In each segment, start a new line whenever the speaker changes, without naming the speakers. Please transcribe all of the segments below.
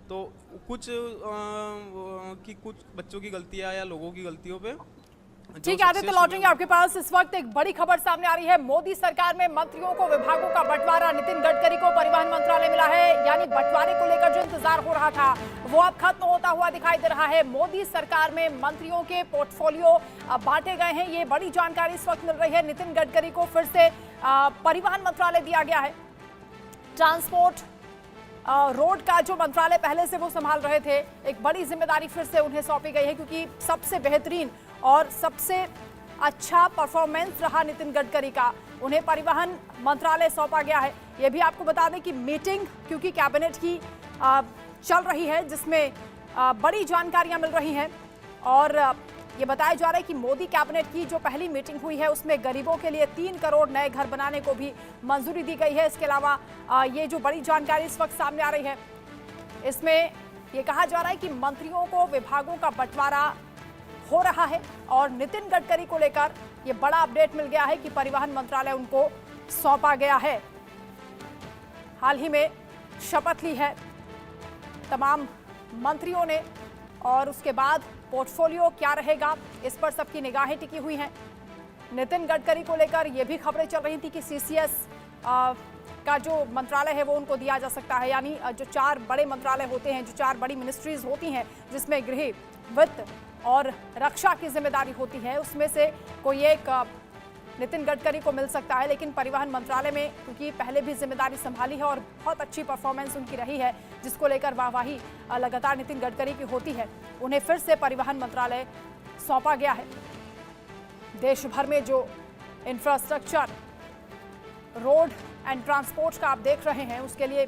तो कुछ बच्चों की गलतियां या लोगों की गलतियों पे
ठीक है आदित्य, लौटेंगे आपके पास। इस वक्त एक बड़ी खबर सामने आ रही है। मोदी सरकार में मंत्रियों को विभागों का बंटवारा, नितिन गडकरी को परिवहन मंत्रालय मिला है। यानी बंटवारे को लेकर जो इंतजार हो रहा था वो अब खत्म होता हुआ दिखाई दे रहा है। मोदी सरकार में मंत्रियों के पोर्टफोलियो बांटे गए हैं, ये बड़ी जानकारी इस वक्त मिल रही है। नितिन गडकरी को फिर से परिवहन मंत्रालय दिया गया है। ट्रांसपोर्ट रोड का जो मंत्रालय पहले से वो संभाल रहे थे, एक बड़ी जिम्मेदारी फिर से उन्हें सौंपी गई है, क्योंकि सबसे बेहतरीन और सबसे अच्छा परफॉर्मेंस रहा नितिन गडकरी का। उन्हें परिवहन मंत्रालय सौंपा गया है। ये भी आपको बता दें कि मीटिंग क्योंकि कैबिनेट की चल रही है, जिसमें बड़ी जानकारियां मिल रही हैं। और ये बताया जा रहा है कि मोदी कैबिनेट की जो पहली मीटिंग हुई है उसमें गरीबों के लिए 3 करोड़ नए घर बनाने को भी मंजूरी दी गई है। इसके अलावा ये जो बड़ी जानकारी इस वक्त सामने आ रही है, इसमें ये कहा जा रहा है कि मंत्रियों को विभागों का बंटवारा हो रहा है। और नितिन गडकरी को लेकर ये बड़ा अपडेट मिल गया है कि परिवहन मंत्रालय उनको सौंपा गया है। हाल ही में शपथ ली है तमाम मंत्रियों ने, और उसके बाद पोर्टफोलियो क्या रहेगा इस पर सबकी निगाहें टिकी हुई हैं। नितिन गडकरी को लेकर ये भी खबरें चल रही थी कि सीसीएस का जो मंत्रालय है वो उनको दिया जा सकता है। यानी जो 4 बड़े मंत्रालय होते हैं, जो 4 बड़ी मिनिस्ट्रीज होती हैं, जिसमें गृह, वित्त और रक्षा की जिम्मेदारी होती है, उसमें से कोई एक नितिन गडकरी को मिल सकता है। लेकिन परिवहन मंत्रालय में क्योंकि पहले भी जिम्मेदारी संभाली है और बहुत अच्छी परफॉर्मेंस उनकी रही है, जिसको लेकर वाहवाही लगातार नितिन गडकरी की होती है, उन्हें फिर से परिवहन मंत्रालय सौंपा गया है। देश भर में जो इंफ्रास्ट्रक्चर, रोड एंड ट्रांसपोर्ट का आप देख रहे हैं, उसके लिए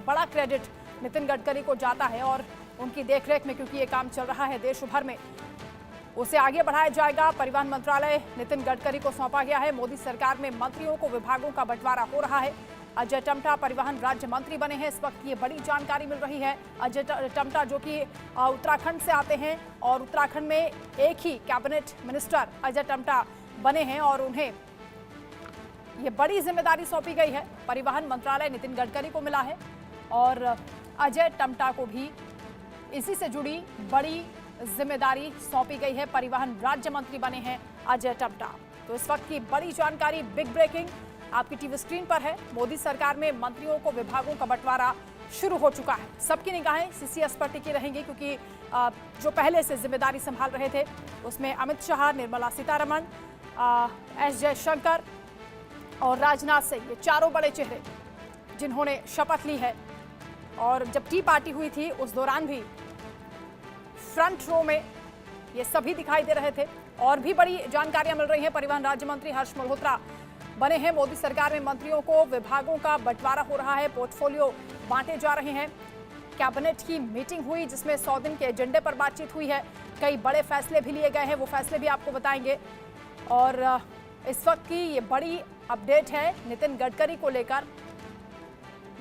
बड़ा क्रेडिट नितिन गडकरी को जाता है। और उनकी देखरेख में क्योंकि ये काम चल रहा है देश भर में, उसे आगे बढ़ाया जाएगा। परिवहन मंत्रालय नितिन गडकरी को सौंपा गया है। मोदी सरकार में मंत्रियों को विभागों का बंटवारा हो रहा है। अजय टम्टा परिवहन राज्य मंत्री बने हैं। इस वक्त ये बड़ी जानकारी मिल रही है। अजय टम्टा जो कि उत्तराखंड से आते हैं और उत्तराखंड में एक ही कैबिनेट मिनिस्टर अजय टम्टा बने हैं, और उन्हें ये बड़ी जिम्मेदारी सौंपी गई है। परिवहन मंत्रालय नितिन गडकरी को मिला है और अजय टम्टा को भी इसी से जुड़ी बड़ी जिम्मेदारी सौंपी गई है। परिवहन राज्य मंत्री बने हैं अजय टम्टा। तो इस वक्त की बड़ी जानकारी, बिग ब्रेकिंग, आपकी टीवी स्क्रीन पर है। मोदी सरकार में मंत्रियों को विभागों का बंटवारा शुरू हो चुका है। सबकी निगाहें सीसीएस पर टिकी रहेंगी, क्योंकि जो पहले से जिम्मेदारी संभाल रहे थे उसमें अमित शाह, निर्मला सीतारमण, एस जयशंकर और राजनाथ सिंह, ये चारों बड़े चेहरे जिन्होंने शपथ ली है। और जब टी पार्टी हुई थी उस दौरान भी फ्रंट रो में ये सभी दिखाई दे रहे थे। और भी बड़ी जानकारियां मिल रही हैं। परिवहन राज्य मंत्री हर्ष मल्होत्रा बने हैं। मोदी सरकार में मंत्रियों को विभागों का बंटवारा हो रहा है, पोर्टफोलियो बांटे जा रहे हैं। कैबिनेट की मीटिंग हुई जिसमें 100 दिन के एजेंडे पर बातचीत हुई है। कई बड़े फैसले भी लिए गए हैं, वो फैसले भी आपको बताएंगे। और इस वक्त की ये बड़ी अपडेट है नितिन गडकरी को लेकर।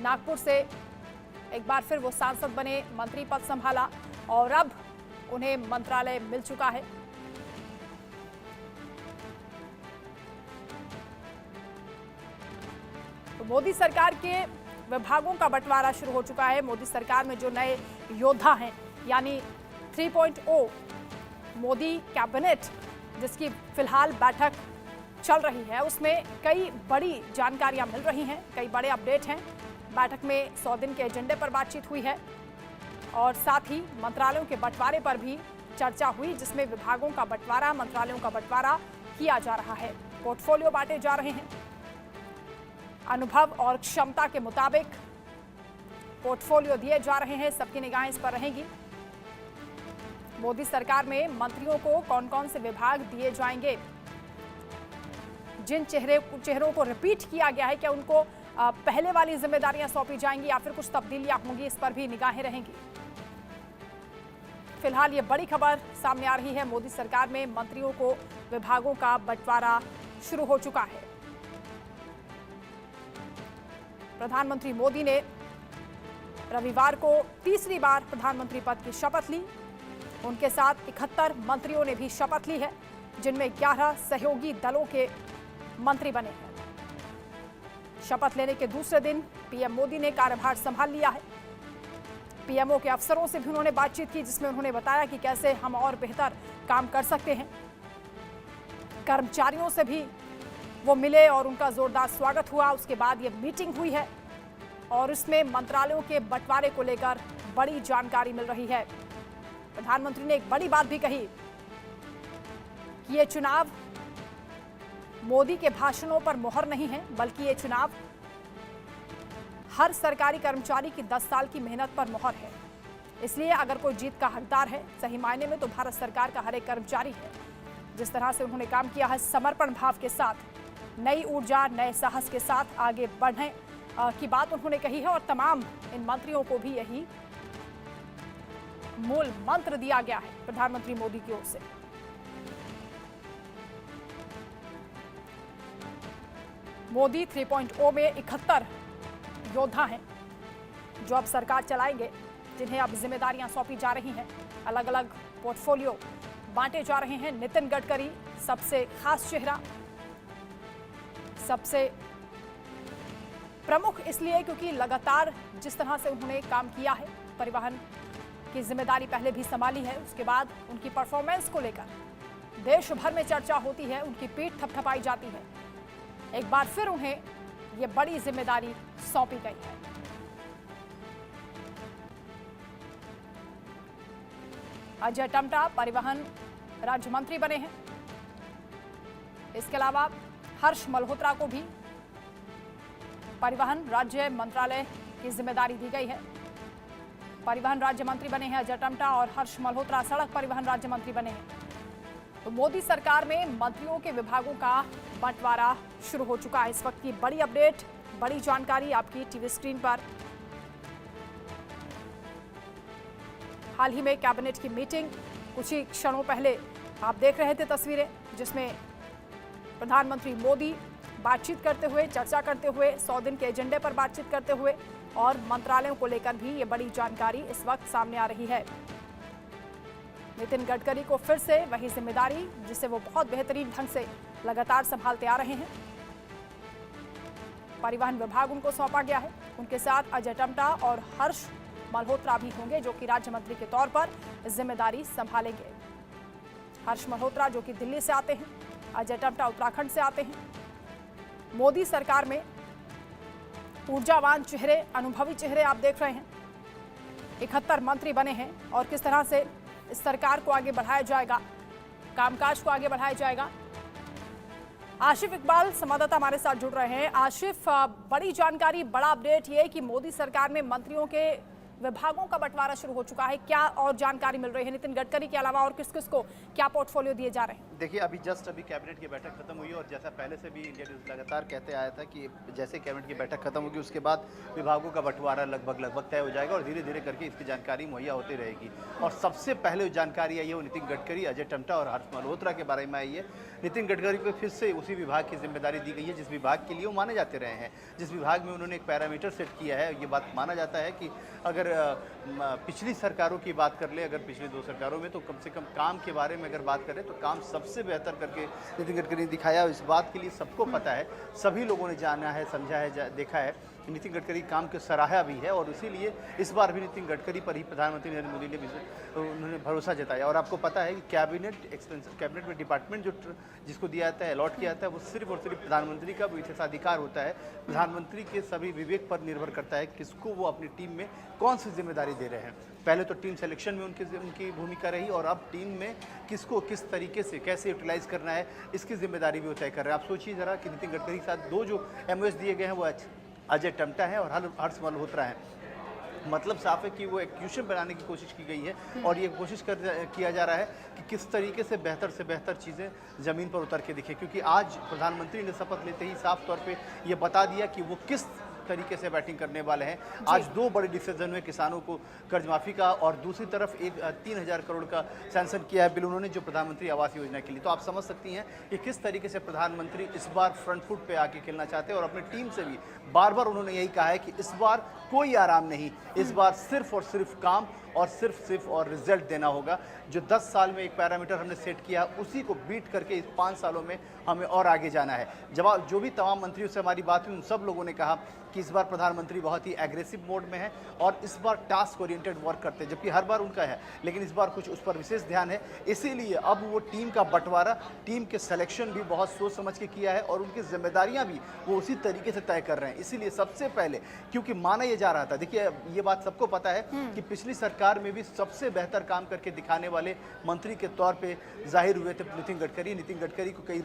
नागपुर से एक बार फिर वो सांसद बने, मंत्री पद संभाला और अब उन्हें मंत्रालय मिल चुका है। तो मोदी सरकार के विभागों का बंटवारा शुरू हो चुका है। मोदी सरकार में जो नए योद्धा हैं, यानी 3.0 मोदी कैबिनेट, जिसकी फिलहाल बैठक चल रही है, उसमें कई बड़ी जानकारियां मिल रही हैं, कई बड़े अपडेट हैं। बैठक में 100 दिन के एजेंडे पर बातचीत हुई है और साथ ही मंत्रालयों के बंटवारे पर भी चर्चा हुई, जिसमें विभागों का बंटवारा, मंत्रालयों का बंटवारा किया जा रहा है। पोर्टफोलियो बांटे जा रहे हैं। अनुभव और क्षमता के मुताबिक पोर्टफोलियो दिए जा रहे हैं। सबकी निगाहें इस पर रहेंगी। मोदी सरकार में मंत्रियों को कौन कौन से विभाग दिए जाएंगे, जिन चेहरों को रिपीट किया गया है, क्या उनको पहले वाली जिम्मेदारियां सौंपी जाएंगी या फिर कुछ तब्दीलियां होंगी, इस पर भी निगाहें रहेंगी। फिलहाल ये बड़ी खबर सामने आ रही है। मोदी सरकार में मंत्रियों को विभागों का बंटवारा शुरू हो चुका है। प्रधानमंत्री मोदी ने रविवार को तीसरी बार प्रधानमंत्री पद की शपथ ली। उनके साथ 71 मंत्रियों ने भी शपथ ली है, जिनमें 11 सहयोगी दलों के मंत्री बने हैं। शपथ लेने के दूसरे दिन पीएम मोदी ने कार्यभार संभाल लिया है। पीएमओ के अफसरों से भी उन्होंने बातचीत की, जिसमें उन्होंने बताया कि कैसे हम और बेहतर काम कर सकते हैं। कर्मचारियों से भी वो मिले और उनका जोरदार स्वागत हुआ। उसके बाद ये मीटिंग हुई है और इसमें मंत्रालयों के बंटवारे को लेकर बड़ी जानकारी मिल रही है। प्रधानमंत्री ने एक बड़ी बात भी कही कि ये चुनाव मोदी के भाषणों पर मोहर नहीं है, बल्कि ये चुनाव हर सरकारी कर्मचारी की 10 साल की मेहनत पर मोहर है। इसलिए अगर कोई जीत का हकदार है सही मायने में तो भारत सरकार का हर एक कर्मचारी है। जिस तरह से उन्होंने काम किया है समर्पण भाव के साथ, नई ऊर्जा, नए साहस के साथ आगे बढ़ने की बात उन्होंने कही है और तमाम इन मंत्रियों को भी यही मूल मंत्र दिया गया है प्रधानमंत्री मोदी की ओर से। मोदी 3.0 में 71 योद्धा हैं जो अब सरकार चलाएंगे, जिन्हें अब जिम्मेदारियां सौंपी जा रही हैं। अलग अलग पोर्टफोलियो बांटे जा रहे हैं। नितिन गडकरी सबसे खास चेहरा, सबसे प्रमुख इसलिए क्योंकि लगातार जिस तरह से उन्होंने काम किया है, परिवहन की जिम्मेदारी पहले भी संभाली है, उसके बाद उनकी परफॉर्मेंस को लेकर देश भर में चर्चा होती है, उनकी पीठ थपथपाई जाती है। एक बार फिर उन्हें ये बड़ी जिम्मेदारी सौंपी गई है। अजय टम्टा परिवहन राज्य मंत्री बने हैं। इसके अलावा हर्ष मल्होत्रा को भी परिवहन राज्य मंत्रालय की जिम्मेदारी दी गई है। परिवहन राज्य मंत्री बने हैं अजय टम्टा और हर्ष मल्होत्रा सड़क परिवहन राज्य मंत्री बने हैं। तो मोदी सरकार में मंत्रियों के विभागों का बंटवारा शुरू हो चुका है। इस वक्त की बड़ी अपडेट, बड़ी जानकारी आपकी टीवी स्क्रीन पर। हाल ही में कैबिनेट की मीटिंग कुछ ही क्षणों पहले आप देख रहे थे तस्वीरें, जिसमें प्रधानमंत्री मोदी बातचीत करते हुए, चर्चा करते हुए, 100 दिन के एजेंडे पर बातचीत करते हुए और मंत्रालयों को लेकर भी ये बड़ी जानकारी इस वक्त सामने आ रही है। नितिन गडकरी को फिर से वही जिम्मेदारी जिसे वो बहुत बेहतरीन ढंग से लगातार संभालते आ रहे हैं, परिवहन विभाग उनको सौंपा गया है। उनके साथ अजय टम्टा और हर्ष मल्होत्रा भी होंगे जो कि राज्य मंत्री के तौर पर जिम्मेदारी संभालेंगे। हर्ष मल्होत्रा जो कि दिल्ली से आते हैं, अजय टम्टा उत्तराखंड से आते हैं। मोदी सरकार में ऊर्जावान चेहरे, अनुभवी चेहरे आप देख रहे हैं। 71 मंत्री बने हैं और किस तरह से इस सरकार को आगे बढ़ाया जाएगा, कामकाज को आगे बढ़ाया जाएगा। आशिफ इकबाल संवाददाता हमारे साथ जुड़ रहे हैं। आशिफ, बड़ी जानकारी, बड़ा अपडेट ये कि मोदी सरकार में मंत्रियों के विभागों का बंटवारा शुरू हो चुका है। क्या और जानकारी मिल रही है? नितिन गडकरी के अलावा और किस किस को क्या पोर्टफोलियो दिए जा रहे हैं?
देखिए, अभी कैबिनेट की बैठक खत्म हुई और जैसा पहले से भी इंडिया न्यूज़ लगातार कहते आया था कि जैसे कैबिनेट की बैठक खत्म होगी उसके बाद विभागों का बंटवारा लगभग तय हो जाएगा और धीरे धीरे करके इसकी जानकारी मुहैया होती रहेगी। और सबसे पहले जो जानकारी आई है वो नितिन गडकरी, अजय टम्टा और हर्ष मल्होत्रा के बारे में आई है। नितिन गडकरी को फिर से उसी विभाग की जिम्मेदारी दी गई है जिस विभाग के लिए वो माने जाते रहे हैं, जिस विभाग में उन्होंने एक पैरामीटर सेट किया है। ये बात माना जाता है कि अगर पिछली सरकारों की बात कर ले, अगर पिछली 2 सरकारों में, तो कम से कम काम के बारे में अगर बात करें तो काम सबसे बेहतर करके नितिन गडकरी ने दिखाया। इस बात के लिए सबको पता है, सभी लोगों ने जाना है, समझा है, देखा है कि नितिन गडकरी काम के सराहा भी है और इसीलिए इस बार भी नितिन गडकरी पर ही प्रधानमंत्री नरेंद्र मोदी ने उन्होंने भरोसा जताया। और आपको पता है कि कैबिनेट में डिपार्टमेंट जिसको दिया जाता है, अलॉट किया जाता है, वो सिर्फ और सिर्फ प्रधानमंत्री का विशेषाधिकार होता है। प्रधानमंत्री के सभी विवेक पर निर्भर करता है किसको वो अपनी टीम में कौन सी जिम्मेदारी दे रहे हैं। पहले तो टीम सिलेक्शन में उनकी भूमिका रही और अब टीम में किसको किस तरीके से कैसे यूटिलाइज करना है इसकी जिम्मेदारी भी वो तय कर रहे हैं। आप सोचिए जरा कि नितिन गडकरी के साथ 2 जो MOS दिए गए हैं वो अजय टम्टा है और हर्ष मल्होत्रा है। मतलब साफ है कि वो एक क्वेश्चन बनाने की कोशिश की गई है और ये कोशिश किया जा रहा है कि किस तरीके से बेहतर चीज़ें ज़मीन पर उतर के दिखे। क्योंकि आज प्रधानमंत्री ने शपथ लेते ही साफ तौर पे ये बता दिया कि वो किस तरीके से बैटिंग करने वाले हैं। आज 2 बड़े डिसीजन हुए, किसानों को कर्ज माफ़ी का और दूसरी तरफ एक 3000 करोड़ का सैंक्शन किया है बिल उन्होंने जो प्रधानमंत्री आवास योजना के लिए। तो आप समझ सकती हैं कि किस तरीके से प्रधानमंत्री इस बार फ्रंट फुट पे आके खेलना चाहते हैं और अपनी टीम से भी बार बार उन्होंने यही कहा है कि इस बार कोई आराम नहीं, इस बार सिर्फ और सिर्फ काम और सिर्फ और रिजल्ट देना होगा। जो 10 साल में एक पैरामीटर हमने सेट किया उसी को बीट करके इस 5 सालों में हमें और आगे जाना है। जब जो भी तमाम मंत्रियों से हमारी बात हुई उन सब लोगों ने कहा कि इस बार प्रधानमंत्री बहुत ही एग्रेसिव मोड में है और इस बार टास्क ओरिएंटेड वर्क करते हैं, जबकि हर बार उनका है, लेकिन इस बार कुछ उस पर विशेष ध्यान है। इसीलिए अब वो टीम का बंटवारा, टीम के सिलेक्शन भी बहुत सोच समझ के किया है और उनकी जिम्मेदारियां भी वो उसी तरीके से तय कर रहे हैं। इसीलिए सबसे पहले, क्योंकि माना यह जा रहा था, देखिए ये बात सबको पता है कि पिछली सरकार में भी सबसे बेहतर काम करके दिखाने वाले मंत्री के तौर पे जाहिर हुए थे नितिन गडकरी। नितिन गडकरी को कई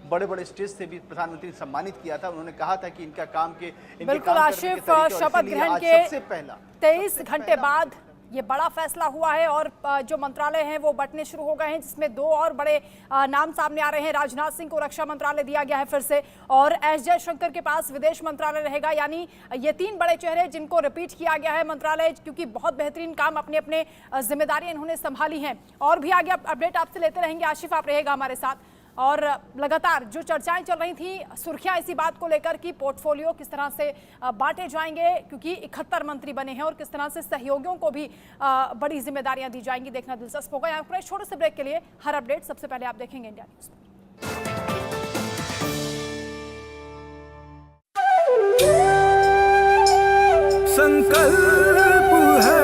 बड़े बड़े स्टेज से भी प्रधानमंत्री ने सम्मानित किया था। उन्होंने कहा था कि इनका काम के
बिल्कुल आशिफ, शपथ ग्रहण के
सबसे पहला
23 घंटे बाद ये बड़ा फैसला हुआ है और जो मंत्रालय हैं वो बंटने शुरू हो गए हैं, जिसमें 2 और बड़े नाम सामने आ रहे हैं। राजनाथ सिंह को रक्षा मंत्रालय दिया गया है फिर से, और एस जयशंकर के पास विदेश मंत्रालय रहेगा। यानी ये 3 बड़े चेहरे जिनको रिपीट किया गया है मंत्रालय, क्योंकि बहुत बेहतरीन काम अपने अपने जिम्मेदारियां इन्होंने संभाली हैं। और भी आगे अपडेट आपसे लेते रहेंगे। आशिफ, आप रहेगा हमारे साथ। और लगातार जो चर्चाएं चल रही थी, सुर्खियां इसी बात को लेकर कि पोर्टफोलियो किस तरह से बांटे जाएंगे, क्योंकि 71 मंत्री बने हैं, और किस तरह से सहयोगियों को भी बड़ी जिम्मेदारियां दी जाएंगी, देखना दिलचस्प होगा। यहाँ पर छोटे से ब्रेक के लिए हर अपडेट सबसे पहले आप देखेंगे इंडिया न्यूज पर।
संकल्प